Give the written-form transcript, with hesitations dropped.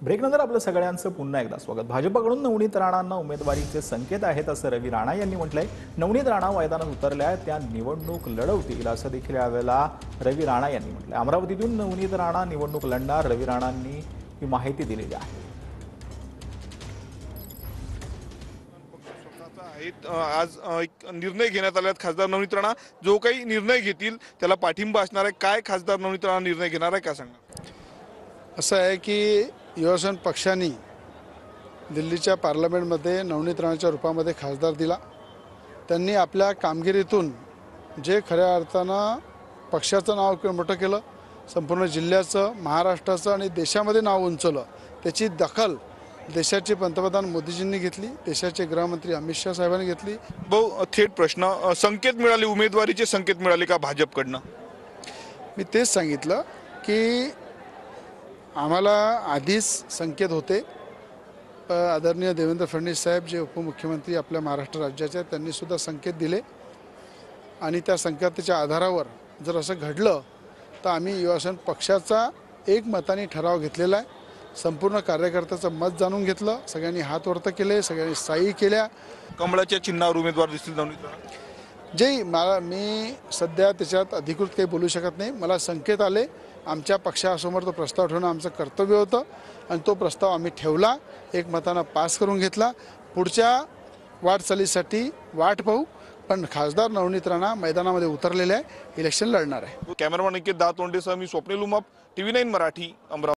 ब्रेकनंतर आपलं सगळ्यांचं पुन्हा एकदा स्वागत। भाजपकडून नवनीत राणांना उमेदवारीचे संकेत आहेत असं रवी राणा यांनी म्हटलंय। नवनीत राणा मैदानात उतरल्या त्या निवडणूक लढवतील असं देखील यावेळेला रवी राणा यांनी म्हटलंय। अमरावतीतून नवनीत राणा निवडणूक लढणार, रवी राणांनी ही माहिती दिलेली आहे। आज एक निर्णय घेण्यात आला। खासदार नवनीत राणा जो काही निर्णय घेतील त्याला पाठिंबा असणार आहे। काय खासदार नवनीत राणा निर्णय घेणार आहे, काय सांगा? असं आहे की युवासेना पक्षाने दिल्लीच्या पार्लमेंटमध्ये नवनीत राणाच्या रूपामध्ये खासदार दिला। त्यांनी आपल्या कामगिरीतून जे खऱ्या अर्थानं पक्षाचं नाव मोठं केलं, संपूर्ण जिल्ह्याचं, महाराष्ट्राचं आणि देशामध्ये नाव उंचवलं, त्याची दखल देशाचे पंतप्रधान मोदीजींनी घेतली, देशाचे गृहमंत्री अमित शाह साहेबांनी घेतली। भाऊ, थेट प्रश्न, संकेत मिळाले, उमेदवारीचे संकेत मिळाले का भाजपकडनं? मी तेच सांगितलं की आम्हाला आधीच संकेत होते। आदरणीय देवेंद्र फडणवीस साहेब जे उपमुख्यमंत्री आपल्या महाराष्ट्र राज्याचे आहेत त्यांनी सुद्धा संकेत दिले आणि त्या संकेताच्या आधारावर जर असं घडलं तर आम्ही युवासेना पक्षाचा एकमताने ठराव घेतलेला आहे। संपूर्ण कार्यकर्त्याचं मत जाणून घेतलं, सगळ्यांनी हात वर केले, सगळ्यांनी सही केल्या। कमळाच्या चिन्हावर उमेदवार दिसतील नवनीत राणा? मी सध्या त्याच्यात अधिकृत काही बोलू शकत नाही। मला संकेत आले, आमच्या पक्षासमोर तो प्रस्ताव ठेवणं आमचं कर्तव्य होतं आणि तो प्रस्ताव आम्ही ठेवला, एकमतानं पास करून घेतला। पुढच्या वाटचालीसाठी वाट पाहू, पण खासदार नवनीत राणा मैदानामध्ये उतरलेले आहे, इलेक्शन लढणार आहे। कॅमेरामन निकेत दातोंडेसह मी स्वप्नील उमाप, TV9 मराठी, अमरावती।